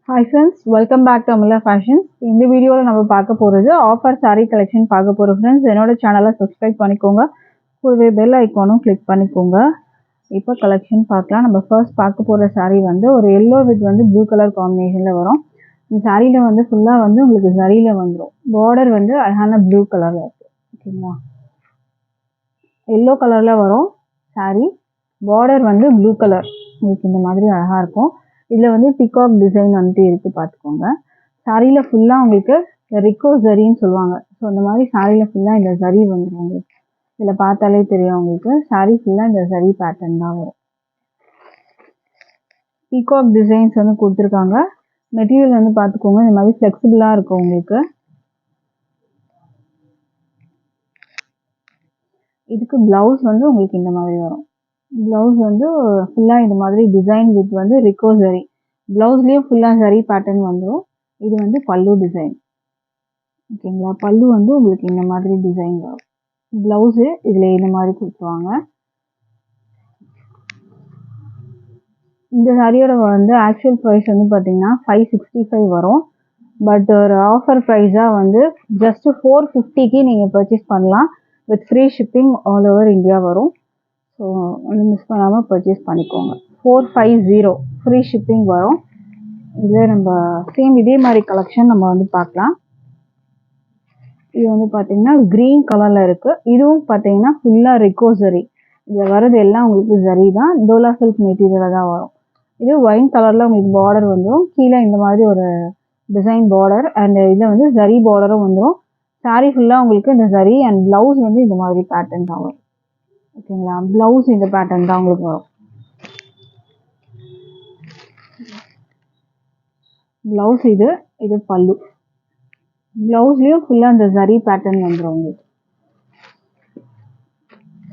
Hi friends, welcome back to Amula Fashions. இந்த வீடியோல நம்ம பார்க்க போறது ஆஃபர் saree collection பார்க்க போறோம் friends. என்னோட சேனலை subscribe பண்ணிக்கோங்க. கூடவே bell ஐகானும் click பண்ணிக்கோங்க. இப்போ collection பார்க்கலாம். நம்ம first பார்க்க போற saree வந்து ஒரு yellow with வந்து blue color combinationல வரும். இந்த சாரியில வந்து ஃபுல்லா வந்து உங்களுக்கு ஜரியில வந்துரும். border வந்து அழகான blue colorல இருக்கு. ஓகேங்களா? yellow colorல வரும் saree. border வந்து blue color. உங்களுக்கு இந்த மாதிரி அழகா இருக்கும். இதுல வந்து பிகாக் டிசைன் வந்து இருக்கு பார்த்துக்கோங்க. சாரியில ஃபுல்லா உங்களுக்கு ரிக்கோ ஜரின்னு சொல்லுவாங்க. ஸோ அந்த மாதிரி சாரியில ஃபுல்லா இந்த ஜரி வந்துடும் உங்களுக்கு. இதுல பார்த்தாலே தெரியும் உங்களுக்கு சாரி ஃபுல்லா இந்த ஜரி பேட்டர்ன் தான் வரும். பிகாக் டிசைன்ஸ் வந்து கொடுத்துருக்காங்க. மெட்டீரியல் வந்து பார்த்துக்கோங்க இந்த மாதிரி ஃப்ளெக்சிபிளா இருக்கும் உங்களுக்கு. இதுக்கு பிளவுஸ் வந்து உங்களுக்கு இந்த மாதிரி வரும். பிளவுஸ் வந்து ஃபுல்லா இந்த மாதிரி டிசைன் வித் வந்து ரிக்கோ ஜரி. பிளவுஸ்லயும் ஃபுல்லா ஜரி பேட்டர்ன் வந்துடும். இது வந்து பல்லு டிசைன். ஓகேங்களா? பல்லு வந்து உங்களுக்கு இந்த மாதிரி டிசைன் வரும். பிளவுஸ் இதுல இந்த மாதிரி கொடுத்துருவாங்க. இந்த சாரியோட வந்து ஆக்சுவல் ப்ரைஸ் வந்து பார்த்தீங்கன்னா 565 வரும். பட் ஒரு ஆஃபர் ப்ரைஸாக வந்து ஜஸ்ட் 450க்கு நீங்கள் பர்ச்சேஸ் பண்ணலாம். With free shipping all over India வரும். ஸோ வந்து மிஸ் பண்ணாமல் பர்ச்சேஸ் பண்ணிக்கோங்க. 450 ஃப்ரீ ஷிப்பிங் வரும். இதில் நம்ம சேம் இதே மாதிரி கலெக்ஷன் நம்ம வந்து பார்க்கலாம். இது வந்து பார்த்தீங்கன்னா க்ரீன் கலரில் இருக்குது. இதுவும் பார்த்தீங்கன்னா ஃபுல்லாக ரிக்கோ ஜரி. இதில் வர்றது எல்லாம் உங்களுக்கு ஜரி தான். டோலா சில்க் மெட்டீரியலில் தான் வரும். இது ஒயின் கலரில் உங்களுக்கு பார்டர் வந்துடும். கீழே இந்த மாதிரி ஒரு டிசைன் பார்டர் அண்ட் இதில் வந்து ஜரி பார்டரும் வந்துடும். சாரீ ஃபுல்லாக உங்களுக்கு இந்த ஜரி அண்ட் ப்ளவுஸ் வந்து இந்த மாதிரி பேட்டர்ன் தான் வரும். ஓகேங்களா? ப்ளவுஸ் இந்த பேட்டர்ன் தான் உங்களுக்கு வரும். ப்ளவுஸ் இது பல்லு. ப்ளவுஸ்லயும் ஃபுல்லா இந்த ஜரி பேட்டர்ன் வந்துடும் உங்களுக்கு.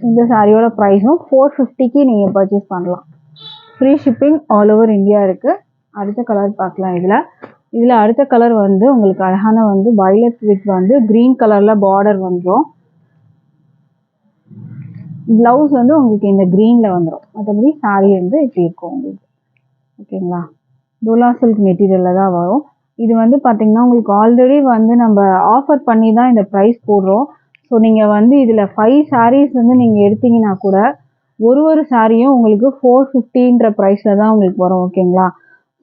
இந்த சாரியோட ப்ரைஸும் 450க்கு நீங்க பர்ச்சேஸ் பண்ணலாம். Free shipping all over India இருக்கு. அடுத்த கலர் பார்க்கலாம். இதுல அடுத்த கலர் வந்து உங்களுக்கு அழகான வந்து வயலட் வித் வந்து கிரீன் கலர்ல பார்டர் வந்துடும். பிளவுஸ் வந்து உங்களுக்கு இந்த கிரீன்ல வந்துடும். மற்றபடி சாரி வந்து இப்படி இருக்கும் உங்களுக்கு. ஓகேங்களா? டோலா சில்க் மெட்டீரியல்ல தான் வரும். இது வந்து பார்த்தீங்கன்னா உங்களுக்கு ஆல்ரெடி வந்து நம்ம ஆஃபர் பண்ணி தான் இந்த ப்ரைஸ் போடுறோம். ஸோ நீங்கள் வந்து இதில் 5 சாரீஸ் வந்து நீங்கள் எடுத்தீங்கன்னா கூட ஒரு சாரியும் உங்களுக்கு 450ன்ற ப்ரைஸில் தான் உங்களுக்கு வரும். ஓகேங்களா?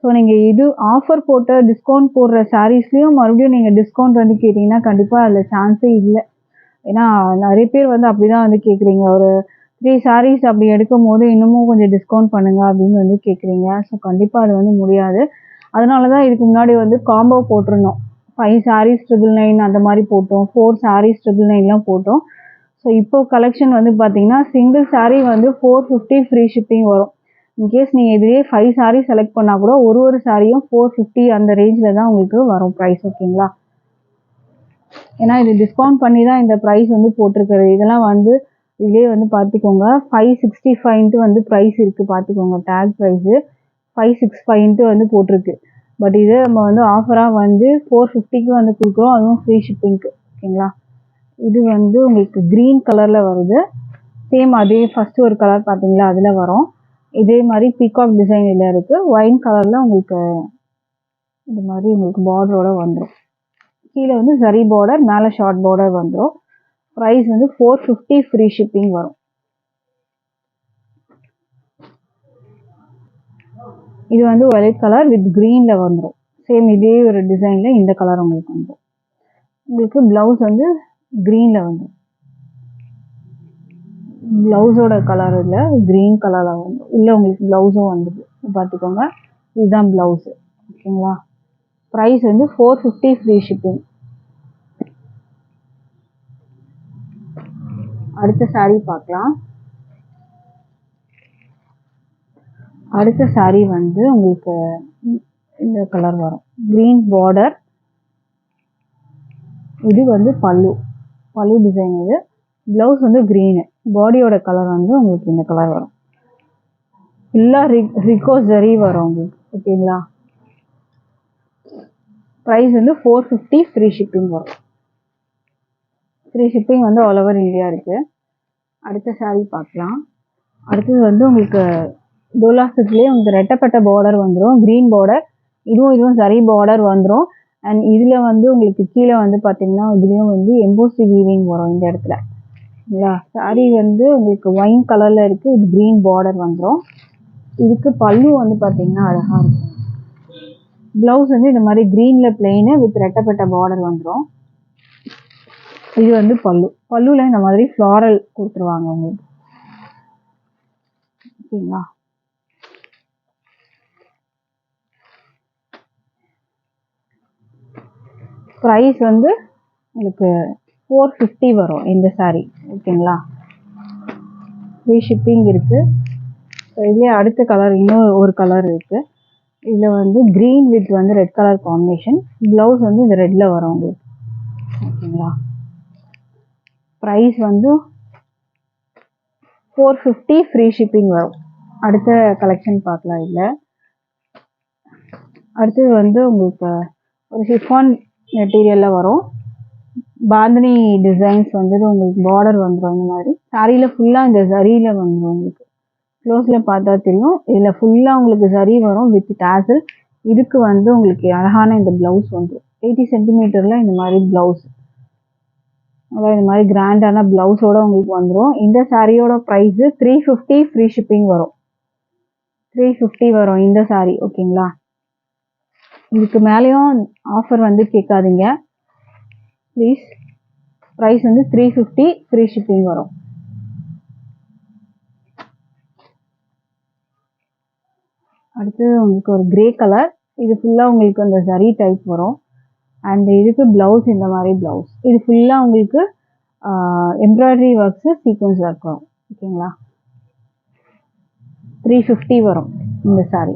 ஸோ நீங்கள் இது ஆஃபர் போட்டு டிஸ்கவுண்ட் போடுற சாரீஸ்லேயும் மறுபடியும் நீங்கள் டிஸ்கவுண்ட் வந்து கேட்டிங்கன்னா கண்டிப்பாக அதில் சான்ஸே இல்லை. ஏன்னா நிறைய பேர் வந்து அப்படி தான் வந்து கேட்குறீங்க. ஒரு 3 சாரீஸ் அப்படி எடுக்கும் போது இன்னமும் கொஞ்சம் டிஸ்கவுண்ட் பண்ணுங்க அப்படின்னு வந்து கேட்குறீங்க. ஸோ கண்டிப்பாக அது வந்து முடியாது. அதனால தான் இதுக்கு முன்னாடி வந்து காம்போ போட்டிருந்தோம். 5 சாரீஸ் 999 அந்த மாதிரி போட்டோம். 4 சாரீஸ் 999லாம் போட்டோம். ஸோ இப்போ கலெக்ஷன் வந்து பார்த்தீங்கன்னா சிங்கிள் சாரீ வந்து 450 ஃப்ரீ ஷிப்பிங் வரும். இன்கேஸ் நீங்கள் இதுலேயே 5 சாரீ செலக்ட் பண்ணால் கூட ஒரு சாரியும் 450 அந்த ரேஞ்சில் தான் உங்களுக்கு வரும் ப்ரைஸ். ஓகேங்களா? ஏன்னா இது டிஸ்கவுண்ட் பண்ணி தான் இந்த ப்ரைஸ் வந்து போட்டிருக்கிறது. இதெல்லாம் வந்து இதுலேயே வந்து பார்த்துக்கோங்க 565 வந்து ப்ரைஸ் இருக்குது பார்த்துக்கோங்க. டேக் ப்ரைஸு 565 வந்து போட்டிருக்கு. பட் இது நம்ம வந்து ஆஃபராக வந்து 450க்கு வந்து கொடுக்குறோம். அதுவும் ஃப்ரீ ஷிப்பிங்க்கு. ஓகேங்களா? இது வந்து உங்களுக்கு க்ரீன் கலரில் வருது. சேம் அதே ஃபஸ்ட்டு ஒரு கலர் பார்த்தீங்களா அதில் வரும். இதே மாதிரி பீகாக் டிசைன் இதில் இருக்குது. ஒயின் கலரில் உங்களுக்கு இந்த மாதிரி உங்களுக்கு பார்டரோட வந்துடும். கீழே வந்து ஜரி பார்டர், மேலே ஷார்ட் பார்டர் வந்துடும். ப்ரைஸ் வந்து 450 ஃப்ரீ ஷிப்பிங் வரும். இது வந்து ஒயிட் கலர் வித் க்ரீன்ல வந்துடும். சேம் இதே ஒரு டிசைன்ல இந்த கலர் உங்களுக்கு வந்துடும். உங்களுக்கு பிளவுஸ் வந்து க்ரீன்ல வந்துடும். பிளவுஸோட கலர் இல்லை க்ரீன் கலர்ல வந்துடும். உள்ள உங்களுக்கு பிளவுஸும் வந்துடுது பார்த்துக்கோங்க. இதுதான் பிளவுஸ். ஓகேங்களா? ப்ரைஸ் வந்து 450 ஃப்ரீ ஷிப்பிங். அடுத்த சாரீ பார்க்கலாம். அடுத்த சாரீ வந்து உங்களுக்கு இந்த கலர் வரும். Green border. இது வந்து பல்லு டிசைன். இது பிளவுஸ் வந்து கிரீனு. பாடியோட கலர் வந்து உங்களுக்கு இந்த கலர் வரும். ஃபுல்லா ரிக்கோ ஜரி வரும் உங்களுக்கு. ஓகேங்களா? ப்ரைஸ் வந்து 450 ஃப்ரீ ஷிப்பிங் வரும். ஃப்ரீ ஷிப்பிங் வந்து ஆல் ஓவர் இந்தியா இருக்கு. அடுத்த சாரீ பார்க்கலாம். அடுத்தது வந்து உங்களுக்கு டோலா சில்க்லேயே உங்களுக்கு ரெட்டப்பட்ட பார்டர் வந்துடும். Green border. இதுவும் சரி பார்டர் வந்துடும். அண்ட் இதில் வந்து உங்களுக்கு கீழே வந்து பார்த்தீங்கன்னா இதுலேயும் வந்து எம்போசி வீவிங் வரும் இந்த இடத்துல. இல்லையா? சாரீ வந்து உங்களுக்கு ஒயின் கலரில் இருக்குது. இது க்ரீன் பார்டர் வந்துடும். இதுக்கு பல்லு வந்து பார்த்தீங்கன்னா அழகாக இருக்கும். ப்ளவுஸ் வந்து இந்த மாதிரி க்ரீனில் பிளெயின் வித் ரெட்டப்பட்ட பார்டர் வந்துடும். இது வந்து பல்லுவில் இந்த மாதிரி ஃப்ளாரல் கொடுத்துருவாங்க உங்களுக்கு. ஓகேங்களா? ப்ரைஸ் வந்து உங்களுக்கு 450 வரும் இந்த சாரீ. ஓகேங்களா? ஃப்ரீ ஷிப்பிங் இருக்குது. ஸோ இதுலேயே அடுத்த கலர் இன்னும் ஒரு கலர் இருக்குது. இதில் வந்து க்ரீன் வித் வந்து ரெட் கலர் காம்பினேஷன். ப்ளவுஸ் வந்து இந்த ரெட்டில் வரும் உங்களுக்கு. ஓகேங்களா? ப்ரைஸ் வந்து 450 ஃப்ரீ ஷிப்பிங் வரும். அடுத்த கலெக்ஷன் பார்க்கலாம். இல்லை அடுத்தது வந்து உங்களுக்கு ஒரு ஷிஃபான் மெட்டீரியலில் வரும். பாந்தினி டிசைன்ஸ் வந்துட்டு உங்களுக்கு பார்டர் வந்துடும். இந்த மாதிரி சாரியில் ஃபுல்லாக இந்த ஜரியில் வந்துடும். உங்களுக்கு க்ளோஸில் பார்த்தா தெரியும். இதில் ஃபுல்லாக உங்களுக்கு ஜரி வரும் வித் டாசல். இதுக்கு வந்து உங்களுக்கு அழகான இந்த ப்ளவுஸ் வந்துடும். 80 சென்டிமீட்டரில் இந்த மாதிரி ப்ளவுஸ், அதாவது இந்த மாதிரி கிராண்டான ப்ளவுஸோடு உங்களுக்கு வந்துடும். இந்த சாரியோட ப்ரைஸு 350 ஃப்ரீ ஷிப்பிங் வரும். 350 வரும் இந்த சாரி. ஓகேங்களா? இதுக்கு மேலேயும் ஆஃபர் வந்து கேட்காதீங்க ப்ளீஸ். ப்ரைஸ் வந்து 350 ஃப்ரீ ஷிப்பிங் வரும். அடுத்தது உங்களுக்கு ஒரு கிரே கலர். இது ஃபுல்லாக உங்களுக்கு அந்த ஜரி டைப் வரும். அண்ட் இதுக்கு ப்ளவுஸ் இந்த மாதிரி ப்ளவுஸ். இது ஃபுல்லாக உங்களுக்கு எம்ப்ராய்டரி ஒர்க்ஸு சீக்வன்ஸ் ஒர்க் வரும். ஓகேங்களா? 350 வரும் இந்த சாரி.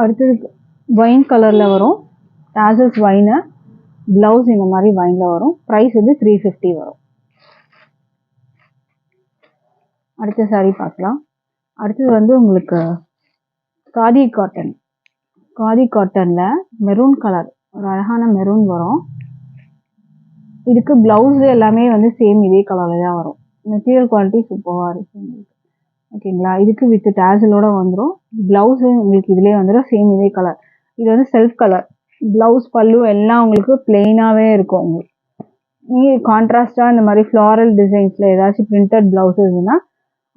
அடுத்தது ஒயின் கலரில் வரும். டாசல்ஸ் ஒயினு, ப்ளவுஸ் இந்த மாதிரி ஒயினில் வரும். ப்ரைஸ் வந்து 350 வரும். அடுத்த சாரி பார்க்கலாம். அடுத்தது வந்து உங்களுக்கு காதி காட்டன். காதி காட்டனில் மெரூன் கலர், ஒரு அழகான மெரூன் வரும். இதுக்கு ப்ளவுஸு எல்லாமே வந்து சேம் இதே கலரில் தான் வரும். மெட்டீரியல் குவாலிட்டி சூப்பராக இருக்கும் உங்களுக்கு. ஓகேங்களா? இதுக்கு வித் டேசலோட வந்துடும். ப்ளவுஸு உங்களுக்கு இதிலே வந்துடும். சேம் இதே கலர். இது வந்து செல்ஃப் கலர். ப்ளவுஸ் பல்லு எல்லாம் உங்களுக்கு பிளெயினாகவே இருக்கும். உங்களுக்கு நீங்கள் கான்ட்ராஸ்டாக இந்த மாதிரி ஃப்ளாரல் டிசைன்ஸில் ஏதாச்சும் பிரிண்டட் ப்ளவுஸ் இருந்ததுன்னா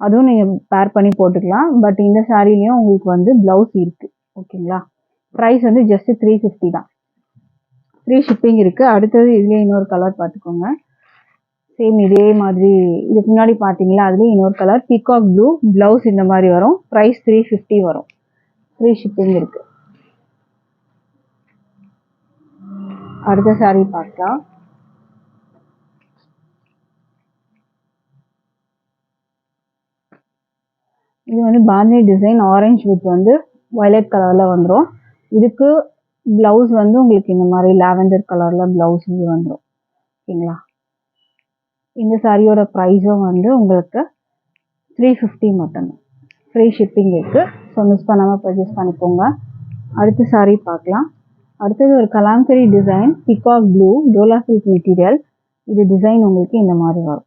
அதுவும் நீங்கள் பேர் பண்ணி போட்டுக்கலாம். பட் இந்த சாரிலையும் உங்களுக்கு வந்து ப்ளவுஸ் இருக்குது. ஓகேங்களா? ப்ரைஸ் வந்து ஜஸ்ட் 350 தான். ஃப்ரீ ஷிப்பிங் இருக்குது. அடுத்தது இதுலேயே இன்னொரு கலர் பார்த்துக்கோங்க. சேம் இதே மாதிரி இதுக்கு முன்னாடி பார்த்தீங்களா, அதுலேயே இன்னொரு கலர் பீகாக் ப்ளூ. ப்ளவுஸ் இந்த மாதிரி வரும். ப்ரைஸ் 350 வரும். ஃப்ரீ ஷிப்பிங் இருக்குது. அடுத்த சாரி பார்க்கலாம். இது வந்து பாந்தினி டிசைன். ஆரஞ்சு வித் வந்து வயலட் கலரில் வந்துடும். இதுக்கு ப்ளவுஸ் வந்து உங்களுக்கு இந்த மாதிரி லாவெண்டர் கலரில் ப்ளவுஸ் இது வந்துடும். ஓகேங்களா? இந்த சாரியோட ப்ரைஸும் வந்து உங்களுக்கு 350 மட்டும்தான். ஃப்ரீ ஷிப்பிங் இருக்குது. ஸோ மிஸ் பண்ணாமல் பர்ச்சேஸ் பண்ணிக்கோங்க. அடுத்த சாரி பார்க்கலாம். அடுத்தது ஒரு Kalamkari design. Peacock blue, Dola silk material. இது டிசைன் உங்களுக்கு இந்த மாதிரி வரும்.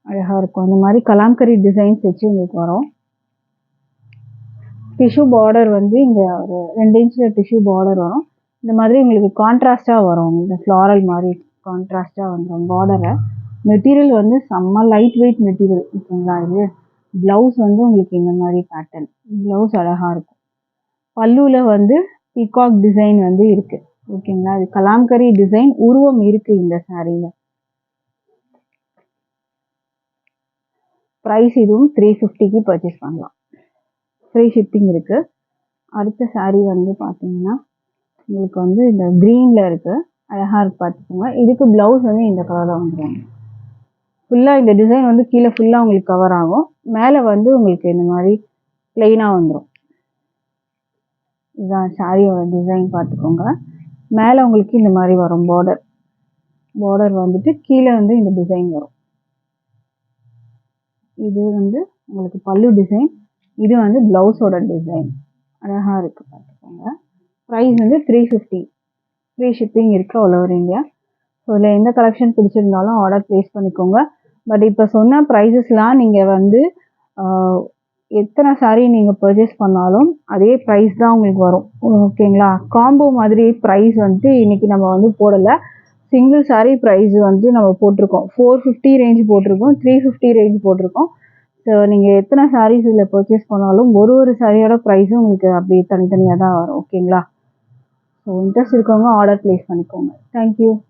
அழகாக இருக்கும். இந்த மாதிரி கலாம்கரி டிசைன்ஸ் வச்சு உங்களுக்கு வரும். டிஷ்யூ பார்டர் வந்து இங்கே ஒரு 2 இன்ச்சில் டிஷ்யூ பார்டர் வரும். இந்த மாதிரி உங்களுக்கு கான்ட்ராஸ்டாக வரும். இந்த ஃப்ளாரல் மாதிரி கான்ட்ராஸ்டாக வந்துடும் பார்டரை. மெட்டீரியல் வந்து செம்ம லைட் வெயிட் மெட்டீரியல். ஓகேங்களா? இது ப்ளவுஸ் வந்து உங்களுக்கு இந்த மாதிரி பேட்டர்ன் ப்ளவுஸ் அழகாக இருக்கும். பல்லுவில் வந்து பீகாக் டிசைன் வந்து இருக்குது. ஓகேங்களா? இது கலாம்கரி டிசைன் உருவம் இருக்குது இந்த சாரியில். ப்ரைஸ் இதுவும் 350க்கு பர்ச்சேஸ் பண்ணலாம். ஃப்ரீ ஷிப்பிங் இருக்குது. அடுத்த சாரீ வந்து பார்த்தீங்கன்னா உங்களுக்கு வந்து இந்த க்ரீனில் இருக்குது. அழகாக இருக்குது, பார்த்துக்கோங்க. இதுக்கு ப்ளவுஸ் வந்து இந்த கலரில் வந்துடும். ஃபுல்லாக இந்த டிசைன் வந்து கீழே ஃபுல்லாக உங்களுக்கு கவர் ஆகும். மேலே வந்து உங்களுக்கு இந்த மாதிரி ப்ளெயினாக வந்துடும். இதுதான் சாரியோட டிசைன், பார்த்துக்கோங்க. மேலே உங்களுக்கு இந்த மாதிரி வரும் பார்டர் வந்துட்டு கீழே வந்து இந்த டிசைன் வரும். இது வந்து உங்களுக்கு பல்லு டிசைன். இது வந்து ப்ளவுஸோட டிசைன். அழகாக இருக்குது, பார்த்துக்கோங்க. ப்ரைஸ் வந்து 350. ஃப்ரீ ஷிப்பிங் இருக்குது ஆல் ஓவர் இந்தியா. ஸோ இதில் எந்த கலெக்ஷன் பிடிச்சிருந்தாலும் ஆர்டர் ப்ளேஸ் பண்ணிக்கோங்க. பட் இப்போ சொன்ன ப்ரைஸஸ்லாம் நீங்கள் வந்து எத்தனை saree நீங்கள் பர்ச்சேஸ் பண்ணாலும் அதே ப்ரைஸ் தான் உங்களுக்கு வரும். ஓகேங்களா? காம்போ மாதிரி ப்ரைஸ் வந்துட்டு இன்றைக்கி நம்ம வந்து போடலை. சிங்கிள் saree ப்ரைஸ் வந்து நம்ம போட்டிருக்கோம். 450 ரேஞ்ச் போட்டிருக்கோம், 350 ரேஞ்ச் போட்டிருக்கோம். ஸோ நீங்கள் எத்தனை sarees இதில் பர்ச்சேஸ் பண்ணாலும் ஒரு சாரியோட ப்ரைஸும் உங்களுக்கு அப்படியே தனித்தனியாக தான் வரும். ஓகேங்களா? ஸோ இன்ட்ரெஸ்ட் இருக்கவங்க ஆர்டர் ப்ளேஸ் பண்ணிக்கோங்க. தேங்க்யூ.